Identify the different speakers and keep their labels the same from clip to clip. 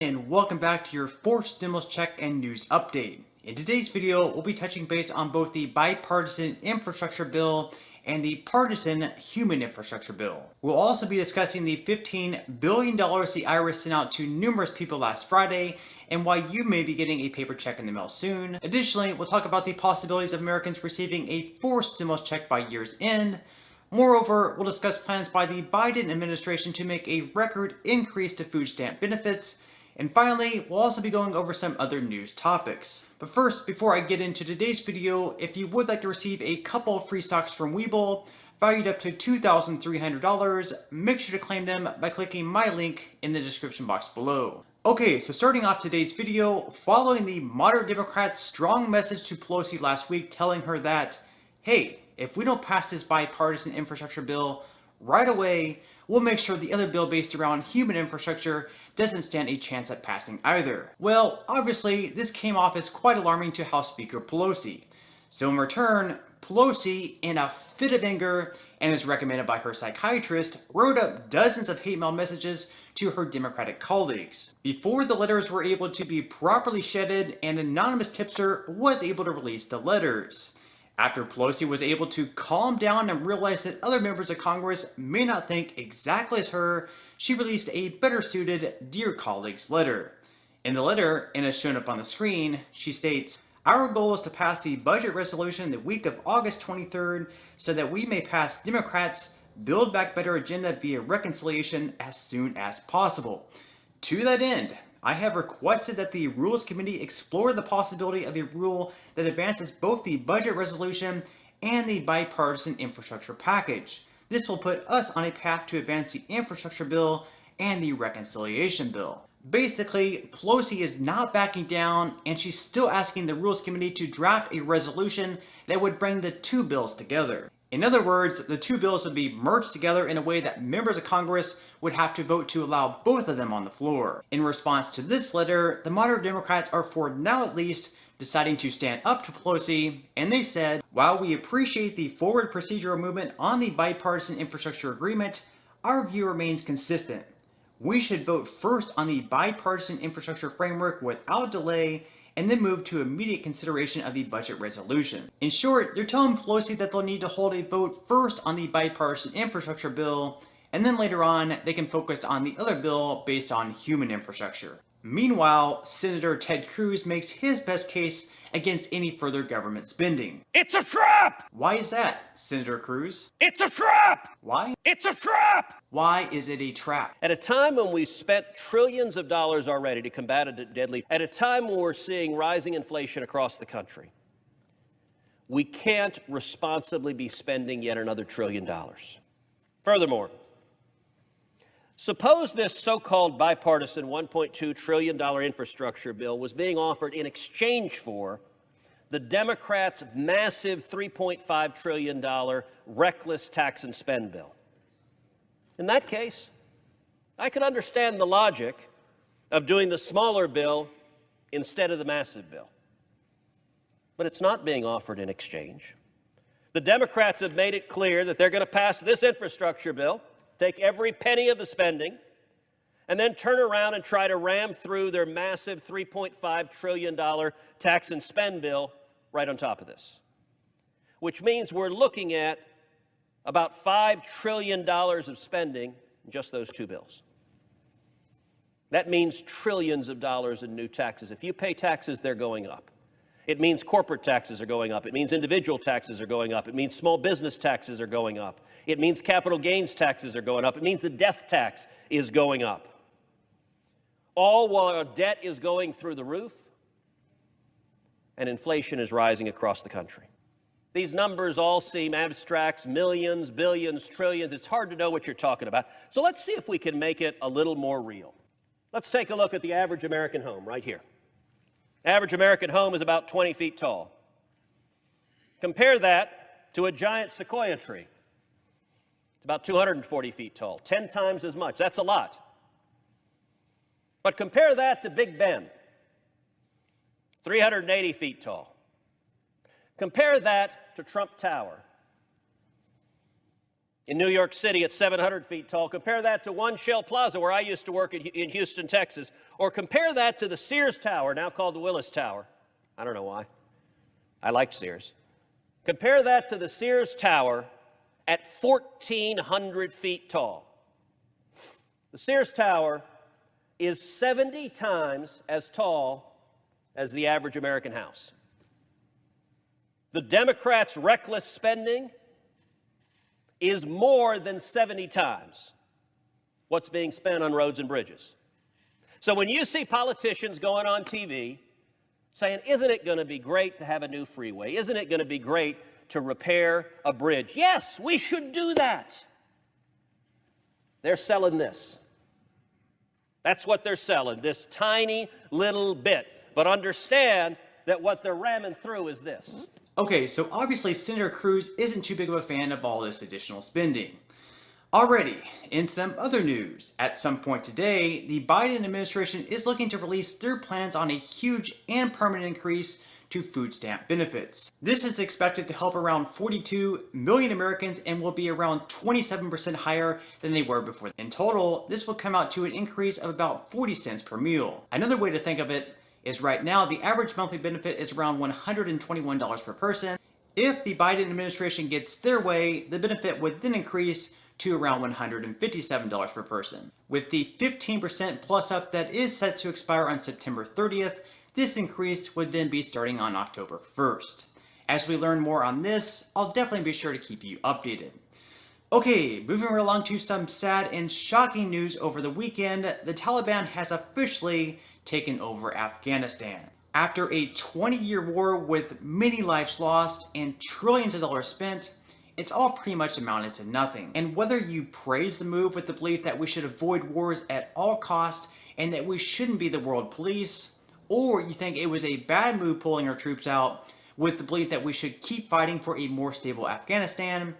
Speaker 1: And welcome back to your fourth stimulus check and news update. In today's video, we'll be touching base on both the bipartisan infrastructure bill and the partisan human infrastructure bill. We'll also be discussing the $15 billion the IRS sent out to numerous people last Friday and why you may be getting a paper check in the mail soon. Additionally, we'll talk about the possibilities of Americans receiving a fourth stimulus check by year's end. Moreover, we'll discuss plans by the Biden administration to make a record increase to food stamp benefits. And finally, we'll also be going over some other news topics. But first, before I get into today's video, if you would like to receive a couple of free stocks from Webull, valued up to $2,300, make sure to claim them by clicking my link in the description box below. Okay, so starting off today's video, following the moderate Democrats' strong message to Pelosi last week telling her that, hey, if we don't pass this bipartisan infrastructure bill right away, we'll make sure the other bill based around human infrastructure doesn't stand a chance at passing either. Well, obviously, this came off as quite alarming to House Speaker Pelosi. So in return, Pelosi, in a fit of anger, and as recommended by her psychiatrist, wrote up dozens of hate mail messages to her Democratic colleagues. Before the letters were able to be properly shedded, an anonymous tipster was able to release the letters. After Pelosi was able to calm down and realize that other members of Congress may not think exactly as her, she released a better-suited Dear Colleagues letter. In the letter, and as shown up on the screen, she states, "Our goal is to pass the budget resolution the week of August 23rd so that we may pass Democrats' Build Back Better agenda via reconciliation as soon as possible. To that end, I have requested that the Rules Committee explore the possibility of a rule that advances both the budget resolution and the bipartisan infrastructure package. This will put us on a path to advance the infrastructure bill and the reconciliation bill." Basically, Pelosi is not backing down, and she's still asking the Rules Committee to draft a resolution that would bring the two bills together. In other words, the two bills would be merged together in a way that members of Congress would have to vote to allow both of them on the floor. In response to this letter, the moderate Democrats are, for now at least, deciding to stand up to Pelosi, and they said, "While we appreciate the forward procedural movement on the bipartisan infrastructure agreement, our view remains consistent. We should vote first on the bipartisan infrastructure framework without delay and then move to immediate consideration of the budget resolution." In short, they're telling Pelosi that they'll need to hold a vote first on the bipartisan infrastructure bill, and then later on, they can focus on the other bill based on human infrastructure. Meanwhile, Senator Ted Cruz makes his best case against any further government spending.
Speaker 2: It's a trap!
Speaker 1: Why is that, Senator Cruz?
Speaker 2: It's a trap!
Speaker 1: Why?
Speaker 2: It's a trap!
Speaker 1: Why is it a trap?
Speaker 2: At a time when we've spent trillions of dollars already to combat a deadly, at a time when we're seeing rising inflation across the country, we can't responsibly be spending yet another $1 trillion. Furthermore, suppose this so-called bipartisan $1.2 trillion infrastructure bill was being offered in exchange for the Democrats' massive $3.5 trillion reckless tax and spend bill. In that case, I could understand the logic of doing the smaller bill instead of the massive bill. But it's not being offered in exchange. The Democrats have made it clear that they're going to pass this infrastructure bill, take every penny of the spending, and then turn around and try to ram through their massive $3.5 trillion tax and spend bill right on top of this. Which means we're looking at about $5 trillion of spending in just those two bills. That means trillions of dollars in new taxes. If you pay taxes, they're going up. It means corporate taxes are going up. It means individual taxes are going up. It means small business taxes are going up. It means capital gains taxes are going up. It means the death tax is going up. All while our debt is going through the roof and inflation is rising across the country. These numbers all seem abstract, millions, billions, trillions. It's hard to know what you're talking about. So let's see if we can make it a little more real. Let's take a look at the average American home right here. Average American home is about 20 feet tall. Compare that to a giant sequoia tree. It's about 240 feet tall, 10 times as much. That's a lot. But compare that to Big Ben, 380 feet tall. Compare that to Trump Tower, In New York City, it's 700 feet tall. Compare that to One Shell Plaza, where I used to work in Houston, Texas. Or compare that to the Sears Tower, now called the Willis Tower. I don't know why. I like Sears. Compare that to the Sears Tower at 1,400 feet tall. The Sears Tower is 70 times as tall as the average American house. The Democrats' reckless spending is more than 70 times what's being spent on roads and bridges. So when you see politicians going on TV saying, isn't it going to be great to have a new freeway? Isn't it going to be great to repair a bridge? Yes, we should do that. They're selling this. That's what they're selling, this tiny little bit. But understand that what they're ramming through is this.
Speaker 1: Okay, so obviously Senator Cruz isn't too big of a fan of all this additional spending. Already, in some other news, at some point today, the Biden administration is looking to release their plans on a huge and permanent increase to food stamp benefits. This is expected to help around 42 million Americans and will be around 27% higher than they were before. In total, this will come out to an increase of about 40 cents per meal. Another way to think of it is right now the average monthly benefit is around $121 per person. If the Biden administration gets their way, the benefit would then increase to around $157 per person. With the 15% plus up that is set to expire on September 30th, this increase would then be starting on October 1st. As we learn more on this, I'll definitely be sure to keep you updated. Okay, moving right along to some sad and shocking news over the weekend, the Taliban has officially taken over Afghanistan. After a 20-year war with many lives lost and trillions of dollars spent, it's all pretty much amounted to nothing. And whether you praise the move with the belief that we should avoid wars at all costs and that we shouldn't be the world police, or you think it was a bad move pulling our troops out with the belief that we should keep fighting for a more stable Afghanistan,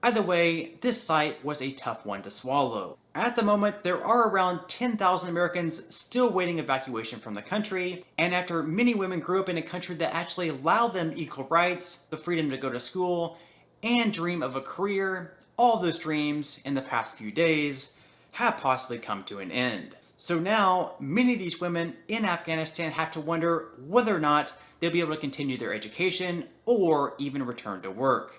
Speaker 1: either way, this sight was a tough one to swallow. At the moment, there are around 10,000 Americans still waiting evacuation from the country, and after many women grew up in a country that actually allowed them equal rights, the freedom to go to school, and dream of a career, all those dreams in the past few days have possibly come to an end. So now, many of these women in Afghanistan have to wonder whether or not they'll be able to continue their education or even return to work.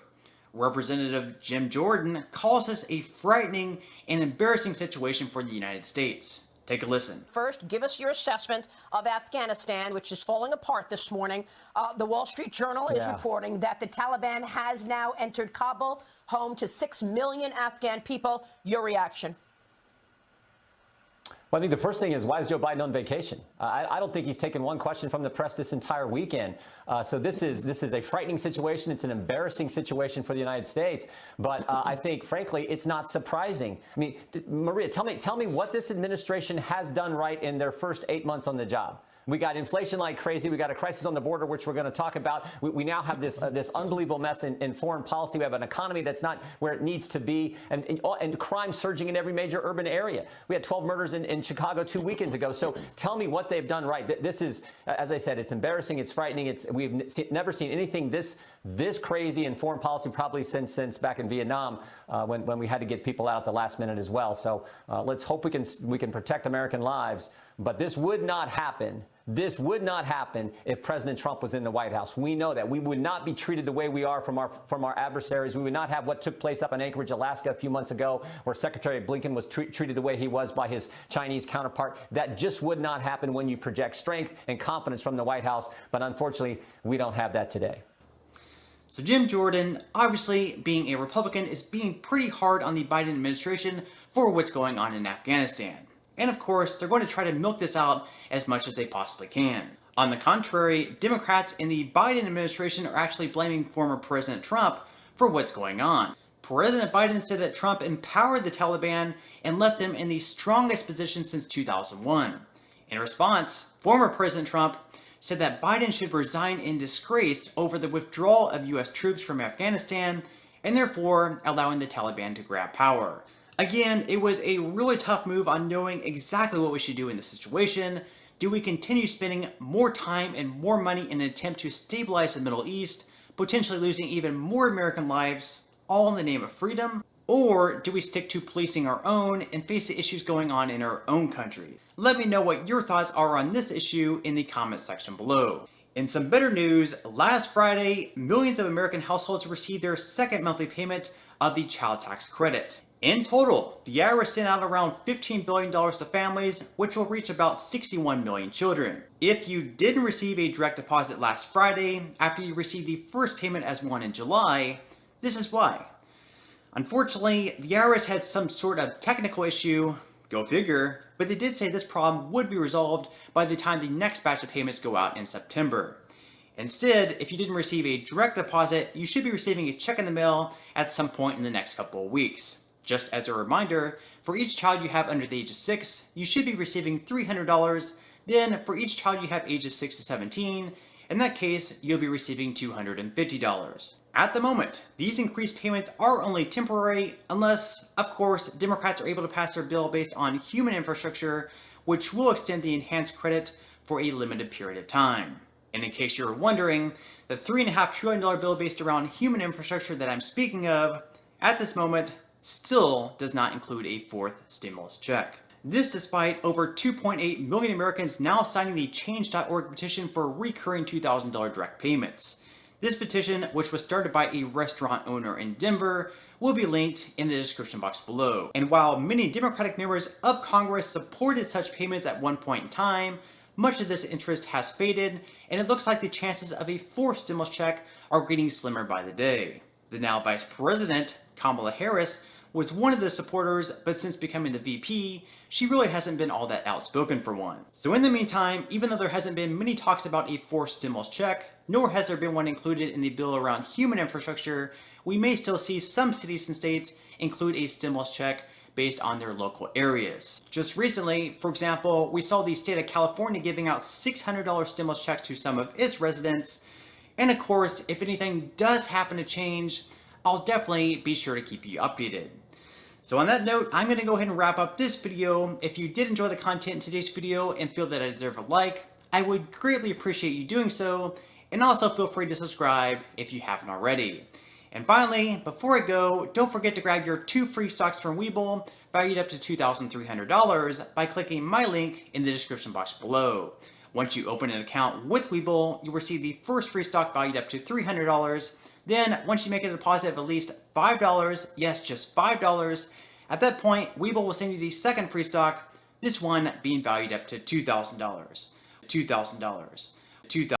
Speaker 1: Representative Jim Jordan calls this a frightening and embarrassing situation for the United States. Take a listen.
Speaker 3: First, give us your assessment of Afghanistan, which is falling apart this morning. The Wall Street Journal is reporting that the Taliban has now entered Kabul, home to 6 million Afghan people. Your reaction?
Speaker 4: Well, I think the first thing is, why is Joe Biden on vacation? I don't think he's taken one question from the press this entire weekend. So this is a frightening situation. It's an embarrassing situation for the United States. But I think, frankly, it's not surprising. I mean, Maria, tell me what this administration has done right in their first 8 months on the job. We got inflation like crazy. We got a crisis on the border, which we're going to talk about. We now have this unbelievable mess in foreign policy. We have an economy that's not where it needs to be, and crime surging in every major urban area. We had 12 murders in Chicago 2 weekends ago. So tell me what they've done right. This is, as I said, it's embarrassing. It's frightening. We've never seen anything this crazy in foreign policy probably since back in Vietnam when we had to get people out at the last minute as well. So let's hope we can protect American lives. But this would not happen. This would not happen if President Trump was in the White House. We know that. We would not be treated the way we are from our adversaries. We would not have what took place up in Anchorage, Alaska a few months ago, where Secretary Blinken was treated the way he was by his Chinese counterpart. That just would not happen when you project strength and confidence from the White House. But unfortunately, we don't have that today.
Speaker 1: So Jim Jordan, obviously being a Republican, is being pretty hard on the Biden administration for what's going on in Afghanistan. And of course, they're going to try to milk this out as much as they possibly can. On the contrary, Democrats in the Biden administration are actually blaming former President Trump for what's going on. President Biden said that Trump empowered the Taliban and left them in the strongest position since 2001. In response, former President Trump said that Biden should resign in disgrace over the withdrawal of U.S. troops from Afghanistan and therefore allowing the Taliban to grab power. Again, it was a really tough move on knowing exactly what we should do in this situation. Do we continue spending more time and more money in an attempt to stabilize the Middle East, potentially losing even more American lives, all in the name of freedom? Or do we stick to policing our own and face the issues going on in our own country? Let me know what your thoughts are on this issue in the comments section below. In some better news, last Friday, millions of American households received their second monthly payment of the child tax credit. In total, the IRS sent out around $15 billion to families, which will reach about 61 million children. If you didn't receive a direct deposit last Friday, after you received the first payment as one in July, this is why. Unfortunately, the IRS had some sort of technical issue, go figure, but they did say this problem would be resolved by the time the next batch of payments go out in September. Instead, if you didn't receive a direct deposit, you should be receiving a check in the mail at some point in the next couple of weeks. Just as a reminder, for each child you have under the age of 6, you should be receiving $300. Then, for each child you have ages 6 to 17, in that case, you'll be receiving $250. At the moment, these increased payments are only temporary unless, of course, Democrats are able to pass their bill based on human infrastructure, which will extend the enhanced credit for a limited period of time. And in case you're wondering, the $3.5 trillion bill based around human infrastructure that I'm speaking of, at this moment, still does not include a fourth stimulus check. This despite over 2.8 million Americans now signing the Change.org petition for recurring $2,000 direct payments. This petition, which was started by a restaurant owner in Denver, will be linked in the description box below. And while many Democratic members of Congress supported such payments at one point in time, much of this interest has faded, and it looks like the chances of a fourth stimulus check are getting slimmer by the day. The now Vice President, Kamala Harris, was one of the supporters, but since becoming the VP, she really hasn't been all that outspoken for one. So in the meantime, even though there hasn't been many talks about a fourth stimulus check, nor has there been one included in the bill around human infrastructure, we may still see some cities and states include a stimulus check based on their local areas. Just recently, for example, we saw the state of California giving out $600 stimulus checks to some of its residents. And of course, if anything does happen to change, I'll definitely be sure to keep you updated. So on that note, I'm going to go ahead and wrap up this video. If you did enjoy the content in today's video and feel that I deserve a like, I would greatly appreciate you doing so, and also feel free to subscribe if you haven't already. And finally, before I go, don't forget to grab your 2 free stocks from Webull, valued up to $2,300, by clicking my link in the description box below. Once you open an account with Webull, you'll receive the first free stock valued up to $300. Then, once you make a deposit of at least $5, yes, just $5, at that point, Webull will send you the second free stock, this one being valued up to $2,000. $2,000. $2,000.